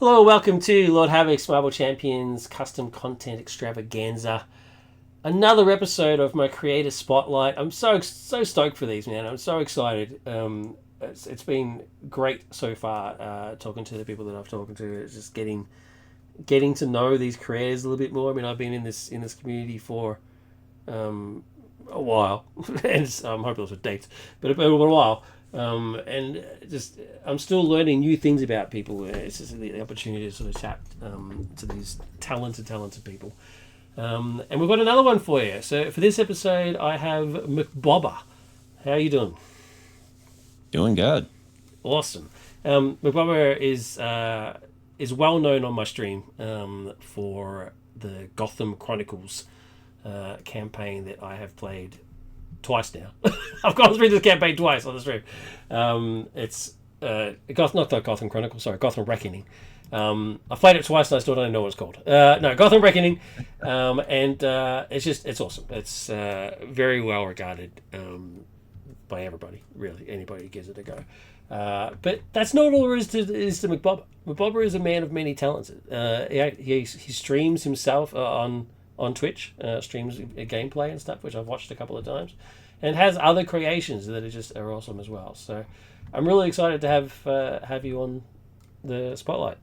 Hello, welcome to Lord Havoc's Marvel Champions Custom Content Extravaganza. Another episode of my Creator Spotlight. I'm so stoked for these, man. I'm so excited. It's been great so far. Talking to the people that I've talked to, it's just getting to know these creators a little bit more. I mean, I've been in this community for a while, and I'm hopeless with dates, but a while. And just I'm still learning new things about people. It's just the opportunity to sort of chat to these talented people. And we've got another one for you. So for this episode, I have Mcbober. How are you doing? Doing good. Awesome. Mcbober is well known on my stream for the Gotham Chronicles campaign that I have played twice now. I've gone through this campaign twice on the stream. It's not the Gotham Chronicles, sorry, Gotham Reckoning. I've played it twice and I still don't know what it's called. No, Gotham Reckoning. And it's awesome. It's very well regarded by everybody, really. Anybody who gives it a go. But that's not all there is to Mcbober. Mcbober is a man of many talents. He streams himself on Twitch, streams gameplay and stuff, which I've watched a couple of times, and has other creations that are awesome as well. So I'm really excited to have you on the spotlight.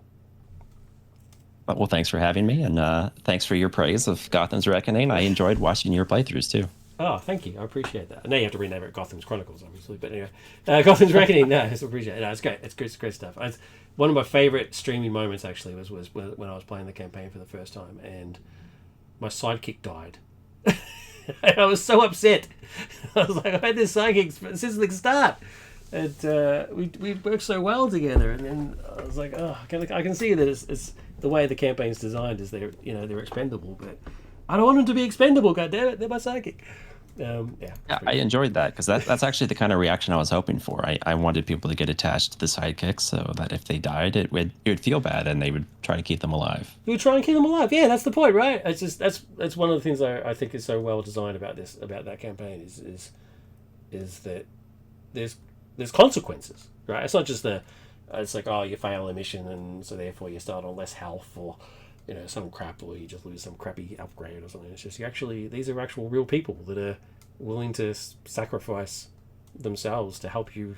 Well, thanks for having me, and thanks for your praise of Gotham's Reckoning. I enjoyed watching your playthroughs too. Oh, thank you. I appreciate that. I know you have to rename it Gotham's Chronicles, obviously, but anyway, Gotham's Reckoning. No, I just appreciate it. No, it's great. It's great stuff. One of my favorite streaming moments actually was when I was playing the campaign for the first time, and my sidekick died. I was so upset. I was like, I had this sidekick since the start, and we worked so well together. And then I was like, oh, I can see that it's the way the campaign's designed is they're expendable, but I don't want them to be expendable. God damn it, they're my sidekick. Yeah, I enjoyed that because that's actually the kind of reaction I was hoping for. I wanted people to get attached to the sidekicks so that if they died, it would feel bad and they would try to keep them alive. You would try and keep them alive. Yeah, that's the point, right? It's just that's one of the things I think is so well designed about that campaign is that there's consequences, right? It's not just it's like, oh, you fail a mission and so therefore you start on less health or some crap, or you just lose some crappy upgrade or something. It's just these are actual real people that are willing to sacrifice themselves to help you.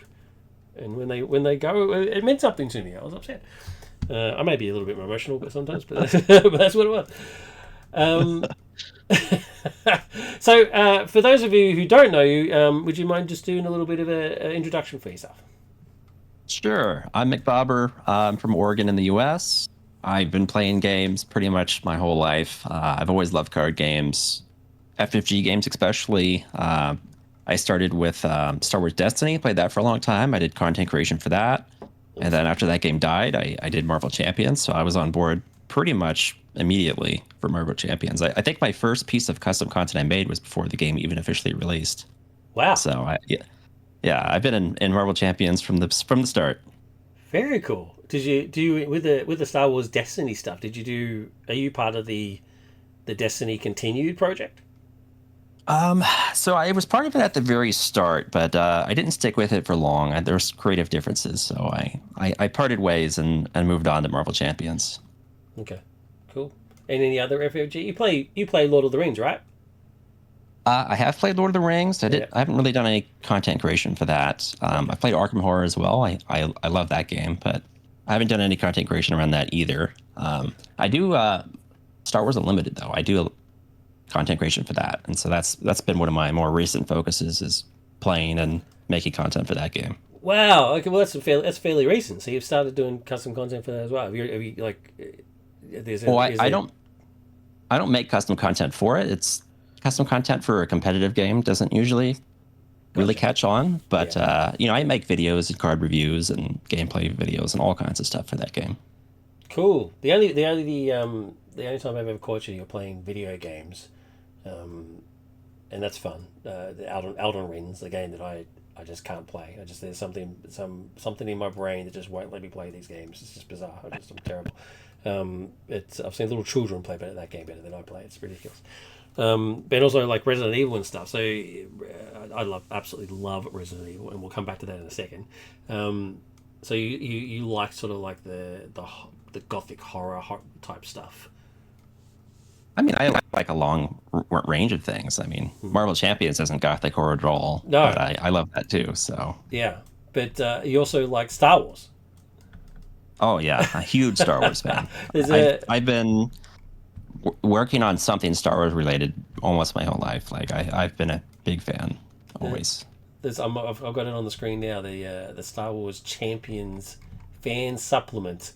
And when they go, it meant something to me. I was upset. I may be a little bit more emotional, but sometimes, but that's what it was. So for those of you who don't know you, would you mind just doing a little bit of an introduction for yourself? Sure. I'm Mcbober. I'm from Oregon in the U.S. I've been playing games pretty much my whole life. I've always loved card games, FFG games especially. I started with Star Wars Destiny, played that for a long time. I did content creation for that. And then after that game died, I did Marvel Champions. So I was on board pretty much immediately for Marvel Champions. I think my first piece of custom content I made was before the game even officially released. Wow. So I've been in Marvel Champions from the start. Very cool. Did you with the Star Wars Destiny stuff? Are you part of the Destiny Continued project? So I was part of it at the very start, but I didn't stick with it for long. There's creative differences, so I parted ways and moved on to Marvel Champions. Okay, cool. And any other FFG? You play Lord of the Rings, right? I have played Lord of the Rings. I haven't really done any content creation for that. I played Arkham Horror as well. I love that game, but I haven't done any content creation around that either. I do Star Wars Unlimited though. I do content creation for that, and so that's been one of my more recent focuses is playing and making content for that game. Wow. Okay. Well, that's fairly recent. So you've started doing custom content for that as well. Have you like? I don't make custom content for it. It's custom content for a competitive game doesn't usually really catch on, but I make videos and card reviews and gameplay videos and all kinds of stuff for that game. Cool. The only time I've ever caught you're playing video games, and that's fun. The Elden Ring's the game that I just can't play. There's something in my brain that just won't let me play these games. It's just bizarre. I'm terrible. I've seen little children play that game better than I play. It's ridiculous. But also like Resident Evil and stuff. So I absolutely love Resident Evil, and we'll come back to that in a second. So you like sort of like the gothic type stuff. I mean, I like a long range of things. I mean, Marvel Champions isn't gothic horror at all, No, but I love that too. So, yeah, but you also like Star Wars. oh yeah, a huge Star Wars fan. There's I've a I've been working on something Star Wars related almost my whole life. Like I've been a big fan the, always. I've got it on the screen now. The Star Wars Champions fan supplement.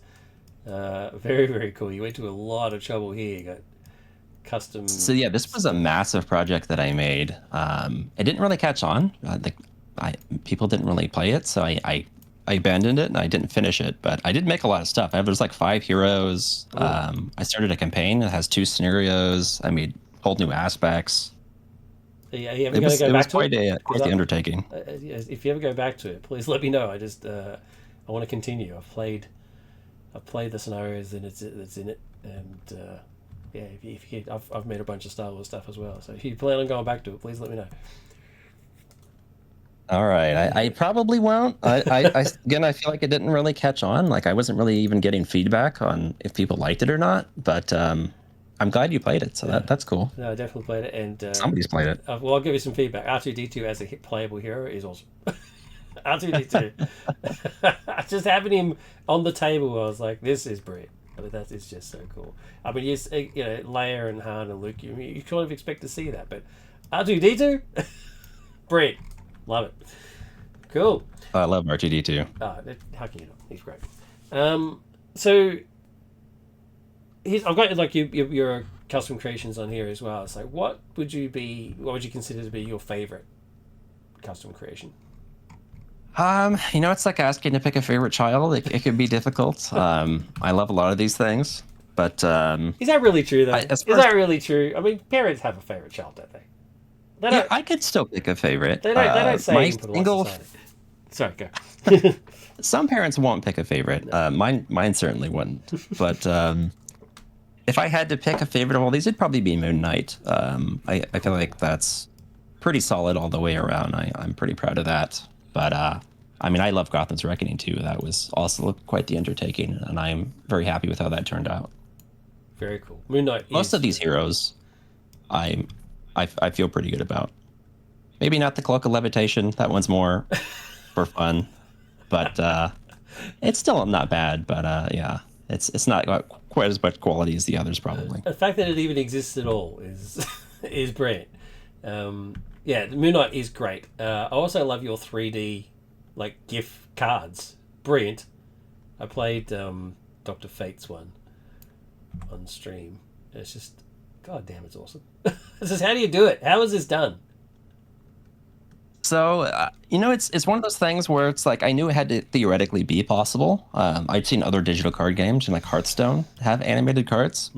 Very very cool. You went to a lot of trouble here. You got custom. So yeah, this was a massive project that I made. It didn't really catch on. People didn't really play it, so I abandoned it and I didn't finish it. But I did make a lot of stuff. There's like 5 heroes. I started a campaign that has 2 scenarios. I made whole new aspects. Are you ever going to go It was back to quite it? quite the undertaking. If you ever go back to it, please let me know. I want to continue. I've played the scenarios that's in it, and yeah, I've made a bunch of Star Wars stuff as well. So if you plan on going back to it, please let me know. All right, I probably won't. Again, I feel like it didn't really catch on. Like I wasn't really even getting feedback on if people liked it or not. But I'm glad you played it, so that's cool. No, I definitely played it, and Somebody's played it. well, I'll give you some feedback. R2D2 as a playable hero is awesome. R2D2, just having him on the table, I was like, this is brilliant. I mean, that is just so cool. I mean, yes, Leia and Han and Luke, you kind of expect to see that, but R2D2, brilliant, love it, cool. I love R2D2. How can you not? He's great. So I've got like your custom creations on here as well. It's like, what would you consider to be your favorite custom creation? It's like asking to pick a favorite child. It can be difficult. I love a lot of these things, but is that really true though? Is that really true? I mean, parents have a favorite child, don't they? Yeah, I could still pick a favorite. They don't say my in single. Sorry, go. Some parents won't pick a favorite. Mine certainly wouldn't. But if I had to pick a favorite of all these, it'd probably be Moon Knight. I feel like that's pretty solid all the way around. I'm pretty proud of that. But I mean, I love Gotham's Reckoning too. That was also quite the undertaking, and I'm very happy with how that turned out. Very cool. Moon Knight. Most of these heroes, I feel pretty good about. Maybe not the Cloak of Levitation. That one's more for fun, but it's still not bad. But yeah, it's not quite as much quality as the others probably. The fact that it even exists at all is is brilliant. Yeah, Moon Knight is great. I also love your 3D like GIF cards. Brilliant. I played Dr. Fate's one on stream. It's just, god damn, it's awesome. This is, how do you do it? How is this done? So it's one of those things where it's like I knew it had to theoretically be possible. I'd seen other digital card games, and like Hearthstone have animated cards.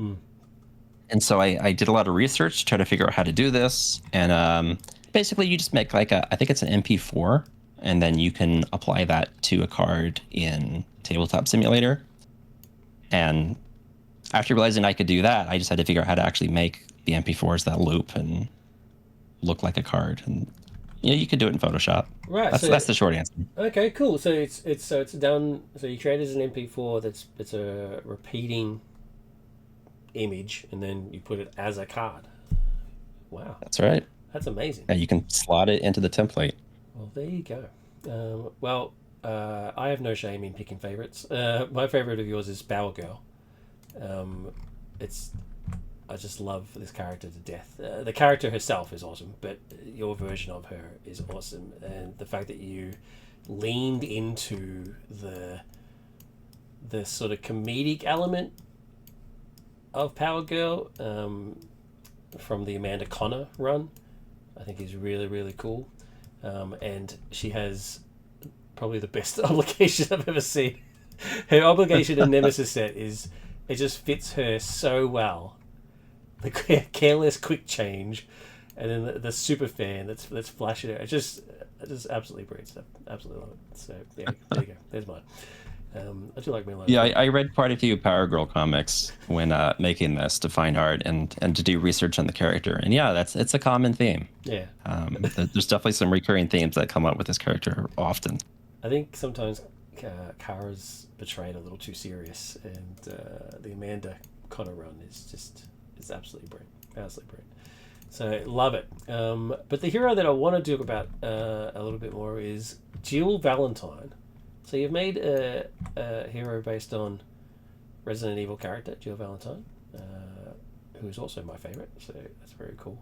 And so I did a lot of research to try to figure out how to do this. And basically, you just make like I think it's an MP4, and then you can apply that to a card in Tabletop Simulator. And after realizing I could do that, I just had to figure out how to actually make the MP4s that loop and look like a card. And you could do it in Photoshop. Right. That's the short answer. Okay, cool. So it's done. So you create it as an MP4. It's a repeating image, and then you put it as a card. Wow, That's right. that's amazing. And you can slot it into the template. Well, there you go. I have no shame in picking favorites. My favorite of yours is Bower Girl. I just love this character to death. The character herself is awesome, but your version of her is awesome, and the fact that you leaned into the sort of comedic element of Power Girl from the Amanda Connor run, I think is really, really cool. And she has probably the best obligation I've ever seen. Her obligation in Nemesis set is, it just fits her so well. The careless quick change, and then the super fan that's flashing her. It's just absolutely brilliant stuff. Absolutely love it. So there you go. There's mine. I do like me a lot. Yeah, I read quite a few Power Girl comics when making this to find art and to do research on the character. And yeah, it's a common theme. Yeah. There's definitely some recurring themes that come up with this character often. I think sometimes Kara's betrayed a little too serious, and the Amanda Connor run is absolutely brilliant, absolutely brilliant. So love it. But the hero that I want to talk about a little bit more is Jill Valentine. So you've made a hero based on Resident Evil character Jill Valentine, who is also my favorite. So that's very cool.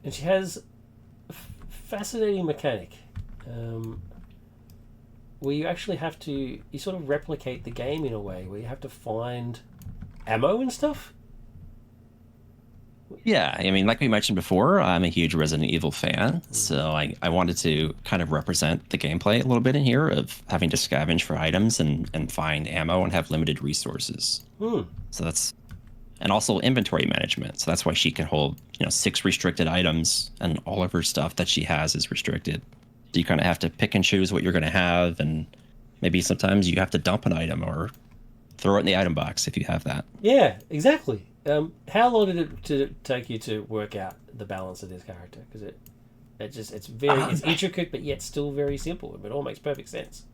And she has a fascinating mechanic. Where you actually have to, you sort of replicate the game in a way where you have to find ammo and stuff. Yeah, I mean, like we mentioned before, I'm a huge Resident Evil fan, so I wanted to kind of represent the gameplay a little bit in here of having to scavenge for items and find ammo and have limited resources. So that's, and also inventory management. So that's why she can hold, 6 restricted items, and all of her stuff that she has is restricted. So you kind of have to pick and choose what you're going to have, and maybe sometimes you have to dump an item or throw it in the item box if you have that. Yeah, exactly. How long did it take you to work out the balance of this character? Because it's intricate, but yet still very simple. It all makes perfect sense.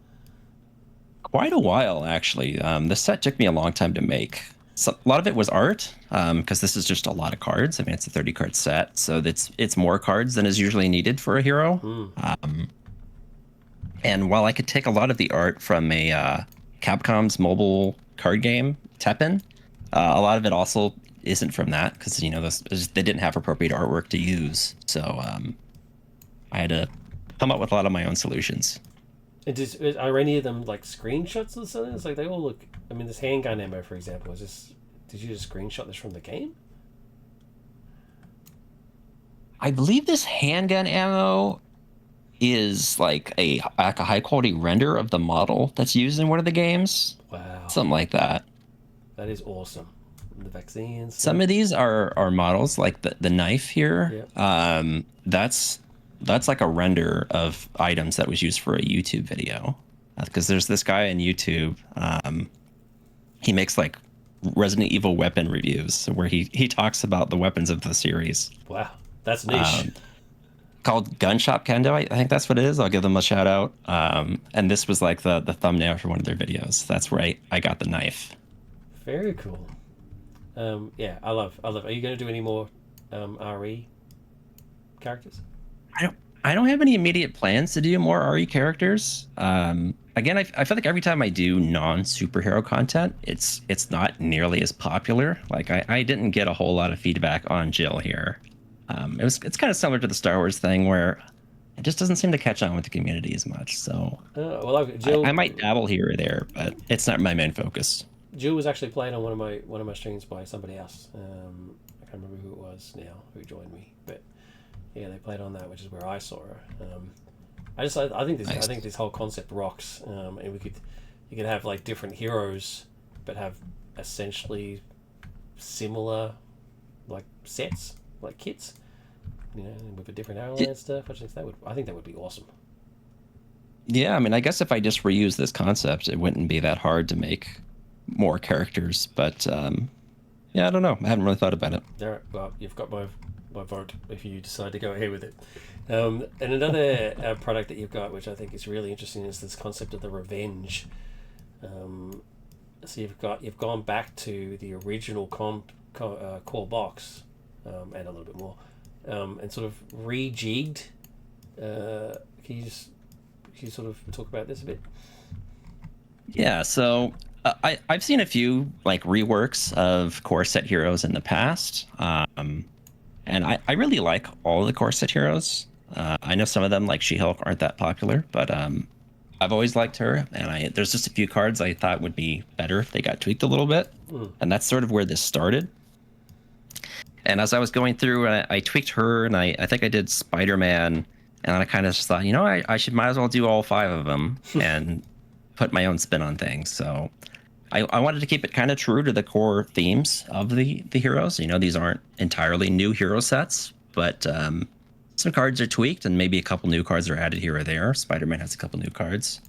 Quite a while, actually. This set took me a long time to make. So a lot of it was art, because this is just a lot of cards. I mean, it's a 30 card set, so it's more cards than is usually needed for a hero. And while I could take a lot of the art from a Capcom's mobile card game, Teppen, a lot of it also isn't from that because they didn't have appropriate artwork to use. So I had to come up with a lot of my own solutions. And are any of them like screenshots or something? It's like they all look. I mean, this handgun ammo, for example, did you just screenshot this from the game? I believe this handgun ammo is like a high quality render of the model that's used in one of the games. Wow, something like that. That is awesome. The vaccines. Some of these are models, like the knife here. Yeah. That's like a render of items that was used for a YouTube video. Because there's this guy on YouTube. He makes like Resident Evil weapon reviews where he talks about the weapons of the series. Wow, that's niche. Called Gun Shop Kendo, I think that's what it is. I'll give them a shout out. And this was like the thumbnail for one of their videos. That's where I got the knife. Very cool. Yeah, I love. Are you going to do any more RE characters? I don't have any immediate plans to do more RE characters. Again, I feel like every time I do non-superhero content, it's not nearly as popular. Like I didn't get a whole lot of feedback on Jill here. It's kind of similar to the Star Wars thing where it just doesn't seem to catch on with the community as much. So Jill, I might dabble here or there, but it's not my main focus. Jill was actually played on one of my streams by somebody else. I can't remember who it was now who joined me, but yeah, they played on that, which is where I saw her. I think this whole concept rocks, and you could have like different heroes, but have essentially similar like sets, like kits, with a different arrow and stuff. I think that would be awesome. Yeah, I mean, I guess if I just reuse this concept, it wouldn't be that hard to make more characters. But yeah, I don't know. I haven't really thought about it. There, well, you've got my vote if you decide to go ahead with it. And another product that you've got, which I think is really interesting, is this concept of the revenge. So you've gone back to the original core box, and a little bit more, and sort of rejigged. Can you sort of talk about this a bit? Yeah, so I've seen a few like reworks of core set heroes in the past, and I really like all the core set heroes. I know some of them, like She-Hulk, aren't that popular, but I've always liked her, and there's just a few cards I thought would be better if they got tweaked a little bit, and that's sort of where this started. And as I was going through, I tweaked her, and I think I did Spider-Man, and I kind of just thought, I might as well do all 5 of them and put my own spin on things. So I wanted to keep it kind of true to the core themes of the heroes. These aren't entirely new hero sets, but some cards are tweaked, and maybe a couple new cards are added here or there. Spider-Man has a couple new cards,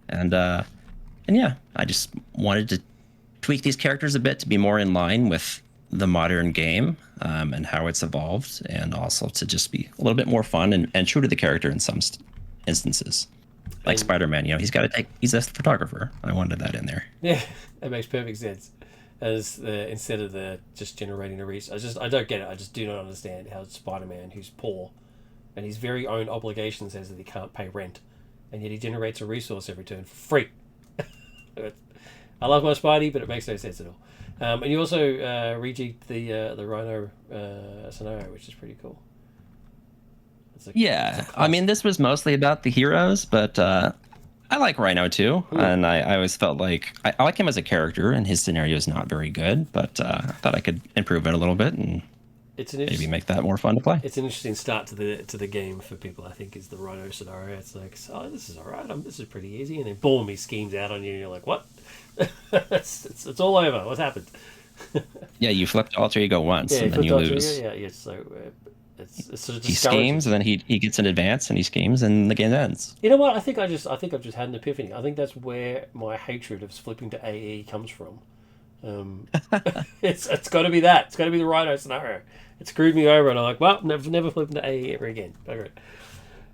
and yeah, I just wanted to tweak these characters a bit to be more in line with the modern game and how it's evolved, and also to just be a little bit more fun and true to the character in some instances. Like And Spider-Man, he's got to take. He's a photographer. I wanted that in there. yeah, that makes perfect sense. As instead of the just generating a resource, I don't get it. I just do not understand how Spider-Man, who's poor, and his very own obligation says that he can't pay rent, and yet he generates a resource every turn for free. I love my Spidey, but it makes no sense at all. And you also rejigged the Rhino scenario, which is pretty cool. Yeah, I mean, this was mostly about the heroes, but I like Rhino too, and I always felt like I like him as a character, and his scenario is not very good, but I thought I could improve it a little bit and maybe make that more fun to play. It's an interesting start to the game for people. I think is the Rhino scenario. It's like, oh, this is all right. This is pretty easy, and then boom, he schemes out on you, and you're like, what? it's all over. What's happened? Yeah, you flip the alter ego once, and then you lose. Yeah. So it's sort of he schemes, and then he gets in advance, and he schemes, and the game ends. You know what? I think I've just had an epiphany. I think that's where my hatred of flipping to AE comes from. It's got to be that. It's got to be the Rhino scenario. It screwed me over, and I'm like, well, never flipping to AE ever again. Okay.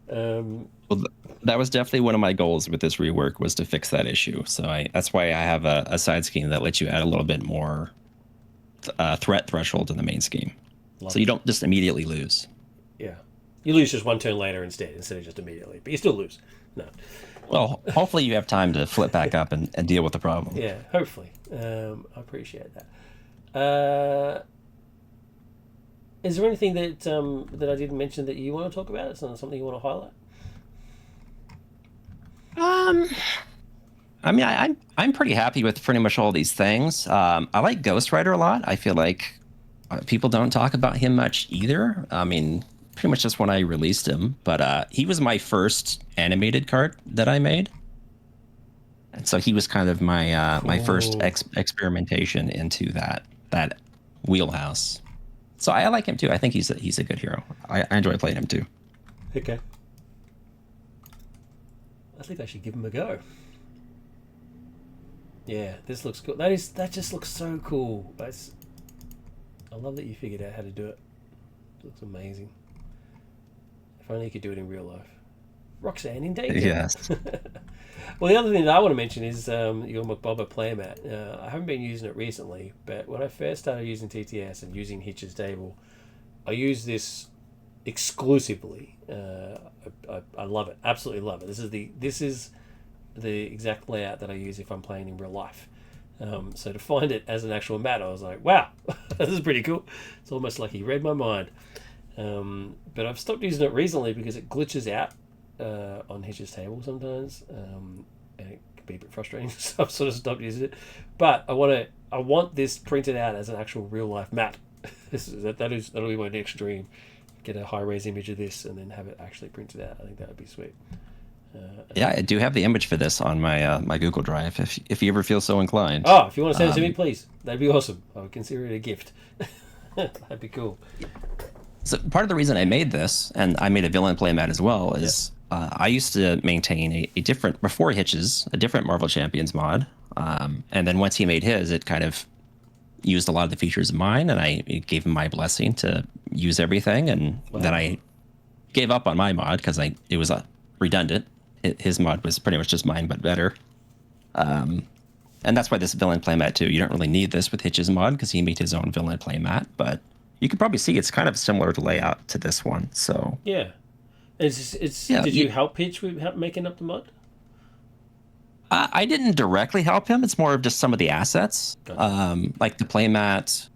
Well, that was definitely one of my goals with this rework, was to fix that issue. So that's why I have a side scheme that lets you add a little bit more threat threshold to the main scheme. So you don't just immediately lose. Yeah. You lose just one turn later instead of just immediately. But you still lose. No. Well, hopefully you have time to flip back up and deal with the problem. Yeah, hopefully. I appreciate that. Is there anything that I didn't mention that you want to talk about? Is there something you want to highlight? I mean, I'm pretty happy with pretty much all these things. I like Ghost Rider a lot. I feel like people don't talk about him much either. I mean, pretty much just when I released him, but he was my first animated card that I made, and so he was kind of my my first experimentation into that wheelhouse. So I like him too. I think he's a good hero. I enjoy playing him too. Okay. I think I should give him a go. Yeah, this looks cool. That just looks so cool. I love that you figured out how to do it. It looks amazing. If only you could do it in real life. Roxanne, indeed. Yes. Well, the other thing that I want to mention is your Mcbober playmat. I haven't been using it recently, but when I first started using TTS and using Hitch's table, I used this exclusively. I love it. Absolutely love it. This is the exact layout that I use if I'm playing in real life. So to find it as an actual mat, I was like, wow, this is pretty cool. It's almost like he read my mind. But I've stopped using it recently because it glitches out on Hitch's table sometimes, and it can be a bit frustrating. So I've sort of stopped using it. But I want this printed out as an actual real life mat. That'll be my next dream. Get a high res image of this and then have it actually printed out. I think that would be sweet. Yeah, I do have the image for this on my my Google Drive. If you ever feel so inclined. Oh, if you want to send it to me, please. That'd be awesome. I would consider it a gift. That'd be cool. So part of the reason I made this, and I made a villain playmat as well, is I used to maintain a different, before Hitches, a different Marvel Champions mod. And then once he made his, it kind of used a lot of the features of mine, and I gave him my blessing to use everything. And then I gave up on my mod because it was redundant. His mod was pretty much just mine, but better. And that's why this villain playmat too. You don't really need this with Hitch's mod because he made his own villain playmat, but you can probably see it's kind of similar to layout to this one. So yeah, did you help Hitch with making up the mod? I didn't directly help him. It's more of just some of the assets, like the playmat,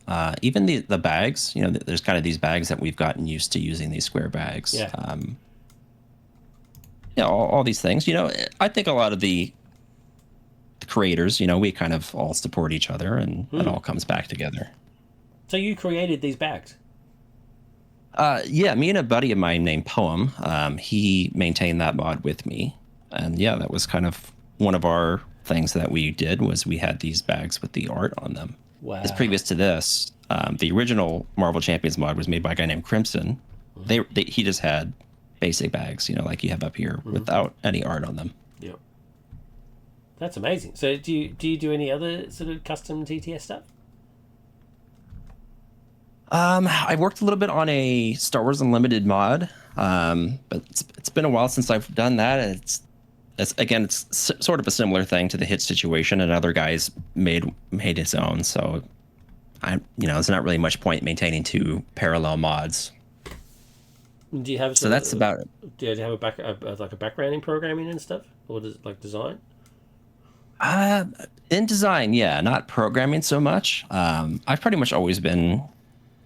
even the bags. You know, there's kind of these bags that we've gotten used to using, these square bags. Yeah. You know, all these things. You know, I think a lot of the creators, you know, we kind of all support each other, and it all comes back together. So you created these bags? Yeah, me and a buddy of mine named Poem, he maintained that mod with me. And yeah, that was kind of one of our things that we did, was we had these bags with the art on them. Wow. As previous to this, the original Marvel Champions mod was made by a guy named Crimson. He just had basic bags, you know, like you have up here, without any art on them. Yep. That's amazing. So do you do any other sort of custom TTS stuff? I worked a little bit on a Star Wars Unlimited mod, but it's been a while since I've done that. it's sort of a similar thing to the hit situation. Another guy's made his own, so there's not really much point maintaining two parallel mods. Do you have So that's about it. Do you have like a background in programming and stuff, or like design? Uh, in design, yeah, not programming so much. I've pretty much always been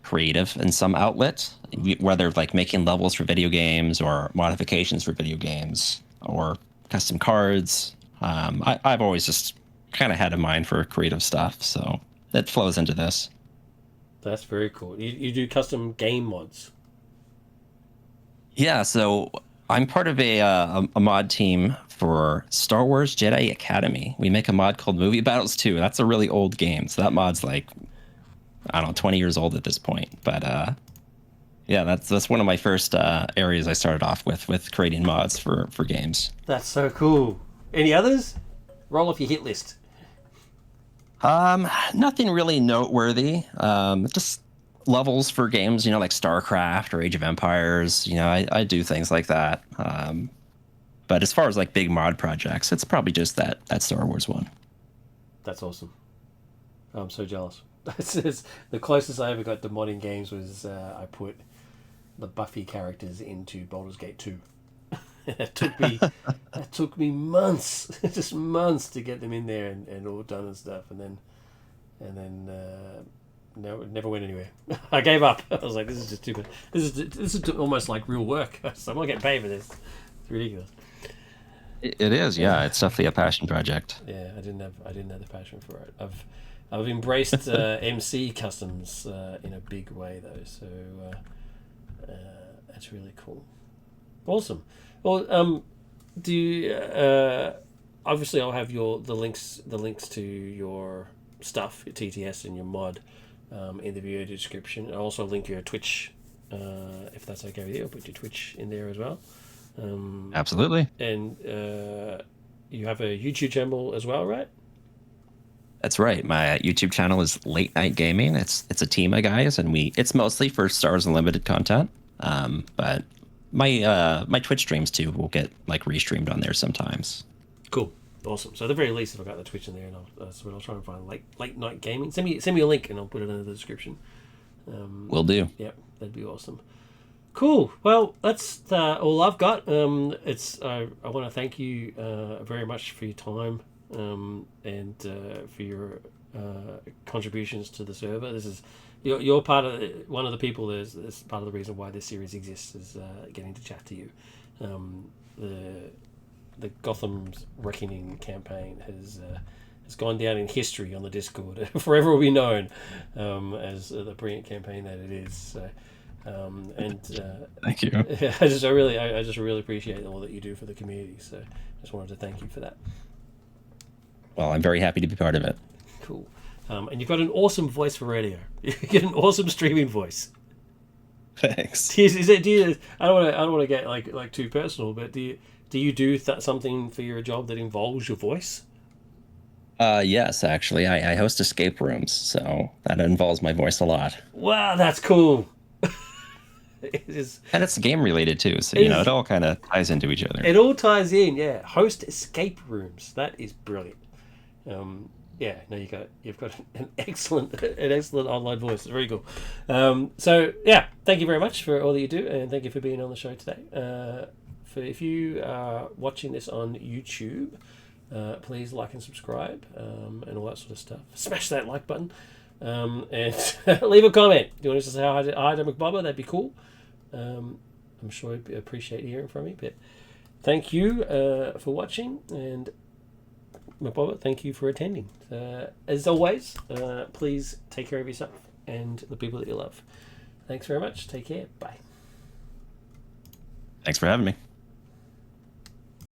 creative in some outlet, whether like making levels for video games or modifications for video games or custom cards. I've always just kind of had a mind for creative stuff, so that flows into this. That's very cool. You do custom game mods. Yeah, so I'm part of a mod team for Star Wars Jedi Academy. We make a mod called Movie Battles 2. That's a really old game, so that mod's like, I don't know, 20 years old at this point. But yeah, that's one of my first areas I started off with creating mods for games. That's so cool. Any others? Roll off your hit list. Nothing really noteworthy. Just levels for games, like StarCraft or Age of Empires. I do things like that. But as far as like big mod projects, it's probably just that Star Wars one. That's awesome. I'm so jealous. It's the closest I ever got to modding games was I put the Buffy characters into Baldur's Gate 2. It took me months, just months to get them in there and all done and stuff, and then no, it never went anywhere. I gave up. I was like, this is just too bad. This is almost like real work. So I'm not getting paid for this. It's ridiculous. It is, yeah. It's definitely a passion project. Yeah, I didn't have the passion for it. I've embraced MC customs in a big way though, so that's really cool. Awesome. Well, do you, obviously I'll have the links to your stuff, your TTS and your mod, in the video description. I'll also link your Twitch, if that's okay with you. I'll put your Twitch in there as well. Absolutely. And you have a YouTube channel as well, right? That's right. My YouTube channel is Late Night Gaming. It's a team of guys, and it's mostly for Star Wars Unlimited content. But my Twitch streams too will get like restreamed on there sometimes. Cool, awesome. So at the very least, if I got the Twitch in there, and that's what I'll try and find. Late Night Gaming. Send me a link, and I'll put it in the description. Will do. Yep, that'd be awesome. Cool. Well, that's all I've got. I want to thank you very much for your time and for your contributions to the server. This is you're part of one of the people. That's part of the reason why this series exists is getting to chat to you. The Gotham's Reckoning campaign has gone down in history on the Discord. Forever will be known as the brilliant campaign that it is. So. Thank you. I just really appreciate all that you do for the community. So I just wanted to thank you for that. Well, I'm very happy to be part of it. Cool. And you've got an awesome voice for radio. You get an awesome streaming voice. Thanks. Do you? I don't want to get like too personal, but do you do something for your job that involves your voice? Yes, actually, I host escape rooms, so that involves my voice a lot. Wow, that's cool. And it's game related too, so it all kind of ties into each other. It all ties in, yeah. Host escape rooms. That is brilliant. Yeah, no, you've got an excellent online voice. It's very cool. So yeah, thank you very much for all that you do, and thank you for being on the show today. If you are watching this on YouTube, please like and subscribe, and all that sort of stuff. Smash that like button, and leave a comment. Do you want us to say hi to Mcbober? That'd be cool. I'm sure I'd appreciate hearing from you. But thank you for watching, and Mcbober, thank you for attending. As always, please take care of yourself and the people that you love. Thanks very much. Take care. Bye. Thanks for having me.